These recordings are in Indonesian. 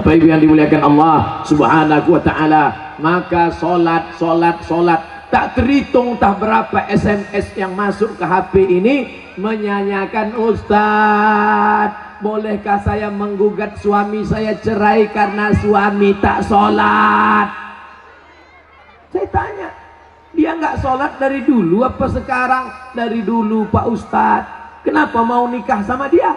Bapak Ibu yang dimuliakan Allah Subhanahu wa taala, maka salat tak terhitung tak berapa SMS yang masuk ke HP ini menyanyikan, Ustadz, bolehkah saya menggugat suami saya cerai karena suami tak sholat? Saya tanya, dia nggak sholat dari dulu apa sekarang? Dari dulu Pak Ustadz. Kenapa mau nikah sama dia?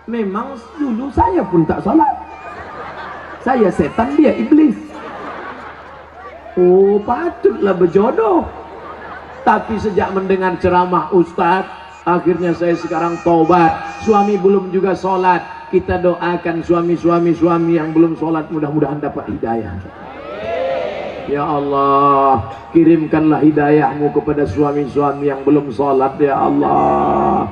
Memang dulu saya pun tak sholat. Saya setan, dia iblis. Oh, patutlah berjodoh. Tapi sejak mendengar ceramah Ustadz, akhirnya saya sekarang taubat. Suami belum juga sholat. Kita doakan suami yang belum sholat, mudah-mudahan dapat hidayah. Ya Allah, kirimkanlah hidayahmu kepada suami-suami yang belum sholat, ya Allah.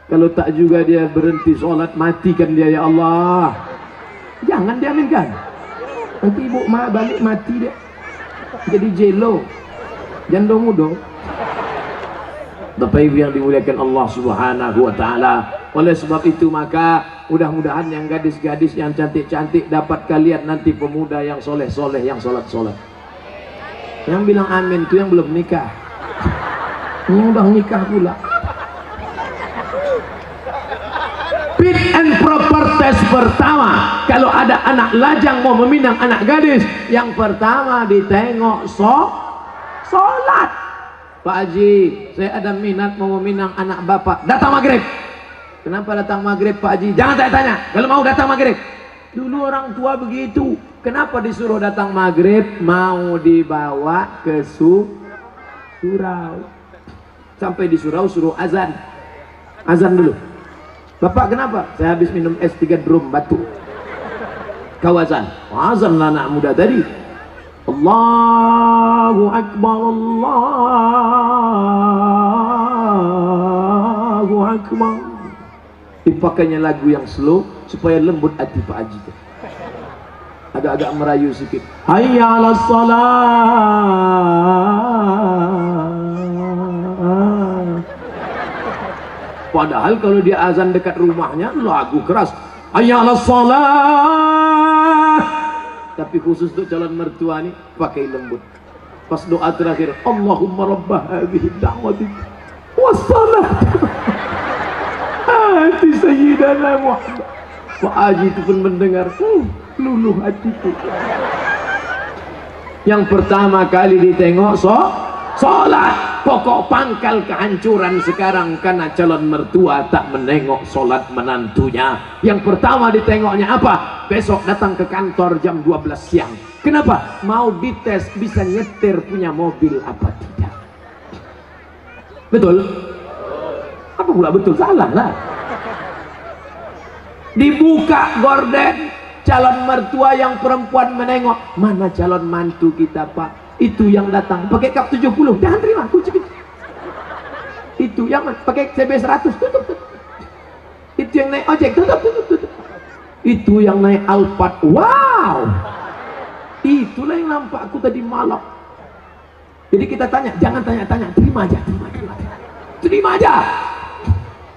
Kalau tak juga dia berhenti sholat, matikan dia, ya Allah. Jangan diaminkan. Nanti ibu balik mati dia. Jadi jelo. Jandong mudo. Bapak Ibu yang dimuliakan Allah Subhanahu wa taala. Oleh sebab itu maka mudah-mudahan yang gadis-gadis yang cantik-cantik dapat kalian nanti pemuda yang soleh-soleh, yang sholat-sholat. Yang bilang amin itu yang belum nikah. Yang udah nikah pula. Fit and proper test pertama, kalau ada anak lajang mau meminang anak gadis, yang pertama ditengok sholat. Pak Haji, saya ada minat mau meminang anak bapak, datang maghrib. Kenapa datang maghrib Pak Haji? Jangan tanya, kalau mau datang maghrib. Dulu orang tua begitu. Kenapa disuruh datang maghrib? Mau dibawa ke surau. Sampai di surau suruh azan. Azan dulu. Bapak kenapa? Saya habis minum es 3 drum batu. Kau azan. Azan lah anak muda tadi. Allahu Akbar, Allahu Akbar. Dipakainya lagu yang slow supaya lembut hati Pak Haji. Agak-agak merayu sedikit. Hayya 'alas shalah. Padahal kalau dia azan dekat rumahnya lagu keras. Hayya 'alas shalah. Tapi khusus untuk calon mertua nih pakai lembut. Pas doa terakhir, Allahumma rabbah hadhihi da'wati wassalah ati sayyidana Muhammad. Pak Haji itu pun mendengar, luluh hatiku. Yang pertama kali ditengok sholat. Pokok pangkal kehancuran sekarang karena calon mertua tak menengok sholat menantunya. Yang pertama ditengoknya apa? Besok datang ke kantor jam 12 siang. Kenapa? Mau dites bisa nyetir punya mobil apa tidak. Betul? Apa pula betul? Salah lah. Dibuka gorden, calon mertua yang perempuan menengok. Mana calon mantu kita Pak? Itu yang datang pakai kap 70, jangan terima, kunci. Itu yang pakai CB 100, tutup. Itu yang naik ojek, tutup. Itu yang naik Alphard, wow. Itulah yang nampak aku tadi malam. Jadi kita tanya, jangan tanya-tanya, terima aja.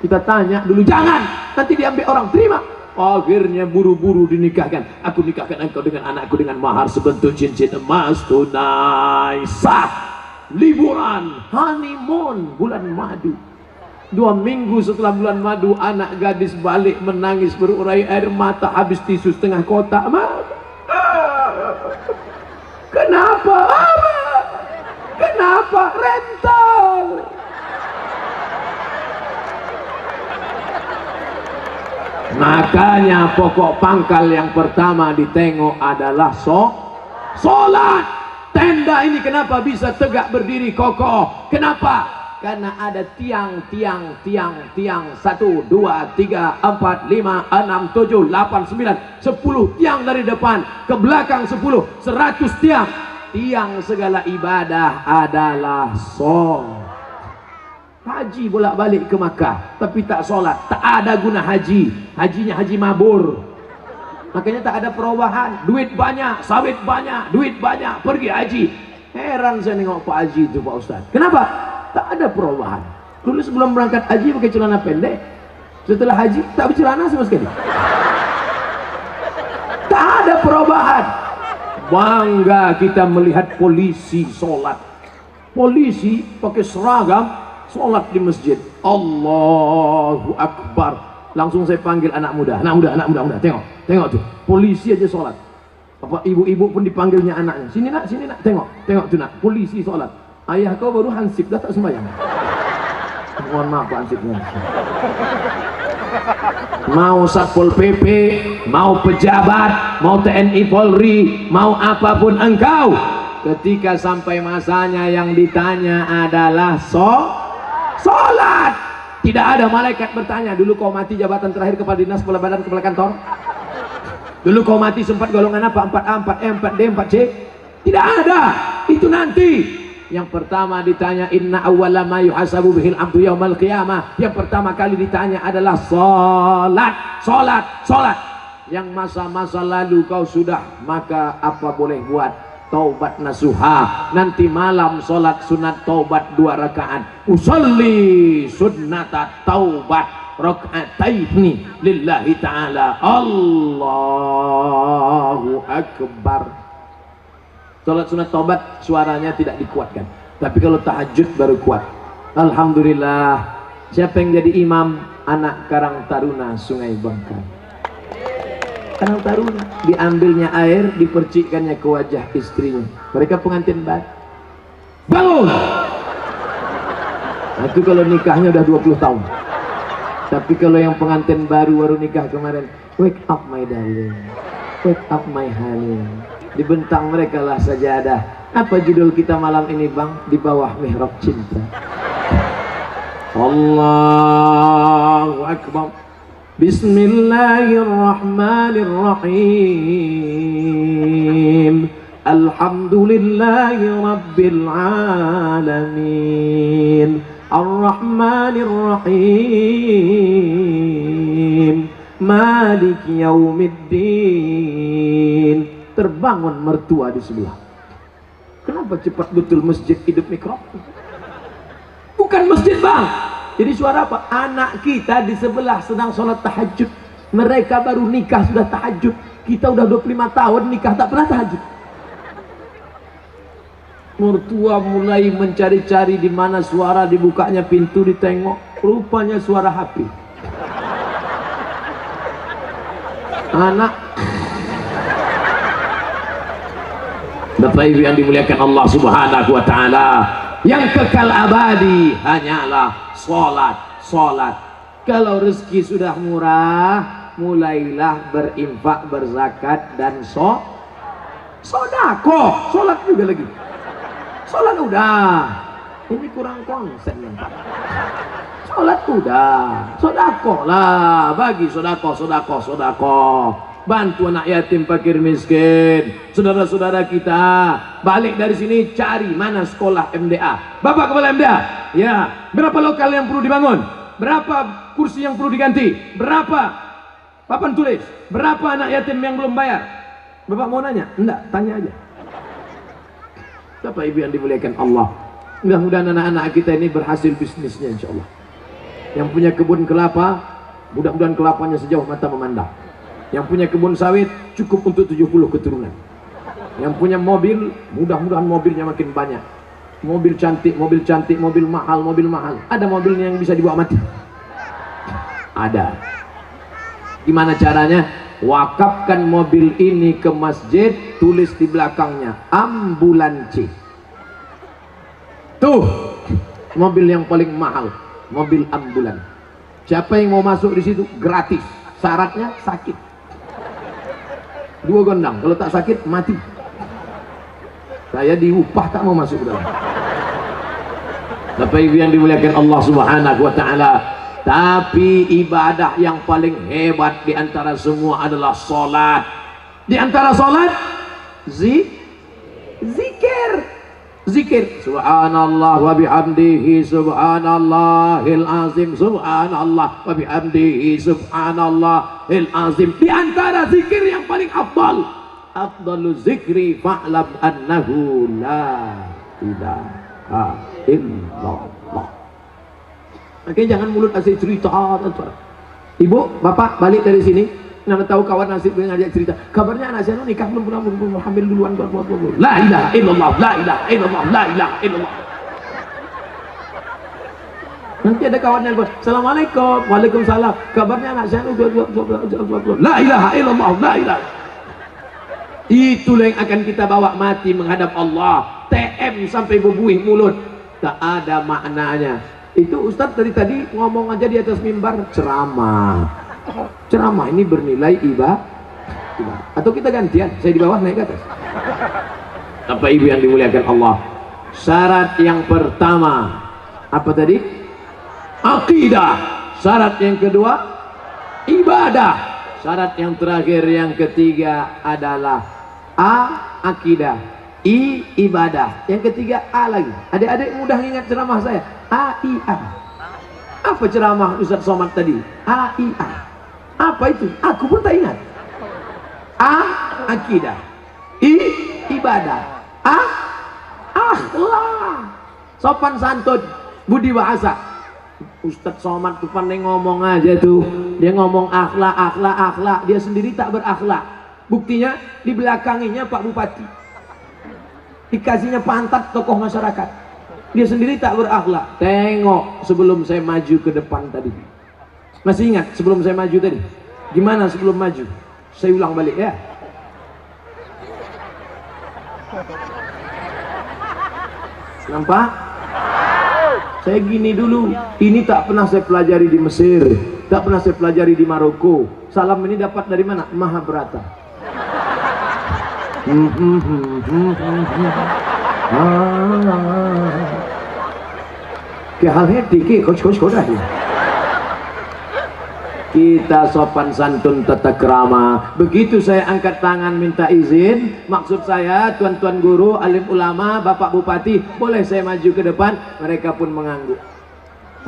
Kita tanya dulu, jangan, nanti diambil orang, terima. Akhirnya buru-buru dinikahkan. Aku nikahkan engkau dengan anakku dengan mahar sebentuk cincin emas tunai sah. Liburan honeymoon bulan madu. 2 minggu setelah bulan madu, anak gadis balik menangis berurai air mata, habis tisu setengah kotak. Kenapa? Kenapa? Rental. Makanya pokok pangkal yang pertama ditengok adalah sholat. Tenda ini kenapa bisa tegak berdiri kokoh? Kenapa? Karena ada tiang 1, 2, 3, 4, 5, 6, 7, 8, 9, 10 tiang dari depan ke belakang 10, 100 tiang. Tiang segala ibadah adalah sholat. Haji bolak-balik ke Makkah tapi tak sholat, tak ada guna haji. Hajinya haji mabur. Makanya tak ada perubahan. Duit banyak, sawit banyak, duit banyak, pergi haji. Heran saya nengok Pak Haji itu Pak Ustaz. Kenapa? Tak ada perubahan. Dulu sebelum berangkat haji pakai celana pendek, setelah haji tak bercelana sama sekali. ada perubahan. Bangga kita melihat polisi sholat. Polisi pakai seragam sholat di masjid. Allahu Akbar. Langsung saya panggil anak muda. Anak muda. Tengok tuh. Polisi aja sholat. Apa ibu-ibu pun dipanggilnya anaknya. Sini nak. Tengok tuh nak. Polisi sholat. Ayah kau baru hansip dah tak sembahyang. Mohon maaf Pak Hansipnya. Mau Satpol PP, mau pejabat, mau TNI Polri, mau apapun engkau, ketika sampai masanya yang ditanya adalah sholat. Tidak ada malaikat bertanya, dulu kau mati jabatan terakhir kepala dinas, kepala badan, kepala kantor. Dulu kau mati sempat golongan apa? 4A, 4E, 4D, 4C. Tidak ada. Itu nanti. Yang pertama ditanya inna awwala ma yuhasabu bihil abdu yaumal qiyamah. Yang pertama kali ditanya adalah salat. Yang masa-masa lalu kau sudah, maka apa boleh buat? Taubat nasuha. Nanti malam salat sunat taubat 2 rakaat. Usolli sunnata taubat raka'ataini lillahi ta'ala. Allahu Akbar. Salat sunat taubat suaranya tidak dikuatkan, tapi kalau tahajud baru kuat. Alhamdulillah. Siapa yang jadi imam? Anak Karang Taruna Sungai Bangka. Karang Taruna, diambilnya air, dipercikkannya ke wajah istrinya. Mereka pengantin baru. Bangun. Nah, itu kalau nikahnya udah 20 tahun. Tapi kalau yang pengantin baru nikah kemarin, wake up my darling, wake up my honey. Dibentang mereka lah sajadah. Apa judul kita malam ini bang? Di bawah mihrab cinta. Allahu Akbar. Bismillahirrahmanirrahim. Alhamdulillahi Rabbil Alamin. Ar-Rahmanirrahim. Malik Yaumiddin. Terbangun mertua di sebelah. Kenapa cepat betul masjid hidup mikrofon? Bukan masjid bang. Jadi suara apa? Anak kita di sebelah sedang sholat tahajud. Mereka baru nikah sudah tahajud. Kita udah 25 tahun nikah tak pernah tahajud. Mertua mulai mencari-cari di mana suara, dibukanya pintu, ditengok. Rupanya suara HP. Anak Bapak Ibu yang dimuliakan Allah Subhanahu wa taala, yang kekal abadi hanyalah salat. Kalau rezeki sudah murah, mulailah berinfak, berzakat dan sedekah. Salat juga lagi. Salat udah. Ini kurang konsen yang Pak. Salat udah. Sedekah lah, bagi sedekah. Bantu anak yatim, fakir miskin, saudara-saudara kita. Balik dari sini cari mana sekolah MDA. Bapak kepala MDA, ya, berapa lokal yang perlu dibangun? Berapa kursi yang perlu diganti? Berapa papan tulis? Berapa anak yatim yang belum bayar? Bapak mau nanya? Enggak, tanya aja. Bapak Ibu yang dimuliakan Allah, mudah-mudahan anak-anak kita ini berhasil bisnisnya insya Allah. Yang punya kebun kelapa, mudah-mudahan kelapanya sejauh mata memandang. Yang punya kebun sawit cukup untuk 70 keturunan. Yang punya mobil, mudah-mudahan mobilnya makin banyak. Mobil cantik, mobil mahal. Ada mobilnya yang bisa dibawa mati? Ada. Gimana caranya? Wakafkan mobil ini ke masjid, tulis di belakangnya ambulansi. Tuh, mobil yang paling mahal, mobil ambulan. Siapa yang mau masuk di situ? Gratis. Syaratnya sakit. 2 gondang, kalau tak sakit mati. Saya diupah tak mau masuk dalam. Bapak Ibu yang dimuliakan Allah Subhanahu wa taala, tapi ibadah yang paling hebat di antara semua adalah salat. Di antara salat zikir. Subhanallah wa bihamdihi subhanallahil azim, subhanallah wa bihamdihi subhanallahil azim. Di antara zikir yang paling afdalu zikri fa'lam annahu la ilaha illallah. Oke, jangan mulut asik cerita. Ibu, bapak balik dari sini, Nana tahu kawan nasib gue ngajak cerita, kabarnya anak saya nikah belum hamil duluan. La ilaha illallah, la ilaha illallah, la ilaha illallah. Nanti ada kawannya, assalamualaikum, waalaikumsalam, kabarnya anak saya la ilaha illallah, la ilaha. Itulah yang akan kita bawa mati menghadap Allah. TM sampai bebuih mulut, tak ada maknanya. Itu Ustadz dari tadi ngomong aja di atas mimbar, ceramah ini bernilai ibadah. Atau kita gantian, saya di bawah naik ke atas. Apa ibu yang dimuliakan Allah, syarat yang pertama apa tadi? Akidah. Syarat yang kedua ibadah. Syarat yang terakhir yang ketiga adalah akidah, ibadah. Yang ketiga lagi. Adik-adik mudah ingat ceramah saya, AIA. Apa ceramah Ustaz Somad tadi? AIA. Apa itu? Aku pun tak ingat. Akidah, ibadah, akhlak, sopan santun, budi bahasa. Ustaz Somad tuh pandai ngomong aja tuh, dia ngomong akhlak, dia sendiri tak berakhlak. Buktinya di belakanginya Pak Bupati, dikasihnya pantat tokoh masyarakat, dia sendiri tak berakhlak. Tengok sebelum saya maju ke depan tadi, masih ingat sebelum saya maju tadi gimana? Sebelum maju saya ulang balik ya. Nampak? Saya gini dulu, ini tak pernah saya pelajari di Mesir, tak pernah saya pelajari di Maroko. Salam ini dapat dari mana? Mahabharata. Ke hal hati ke coach dah. Kita sopan santun tata krama. Begitu saya angkat tangan minta izin, maksud saya tuan-tuan guru, alim ulama, bapak bupati, boleh saya maju ke depan? Mereka pun mengangguk.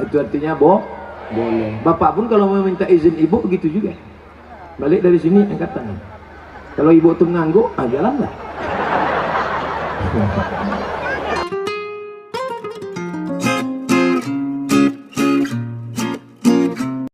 Itu artinya boleh. Bapak pun kalau mau minta izin ibu begitu juga, balik dari sini angkat tangan. Kalau ibu tuh mengangguk, jalan lah.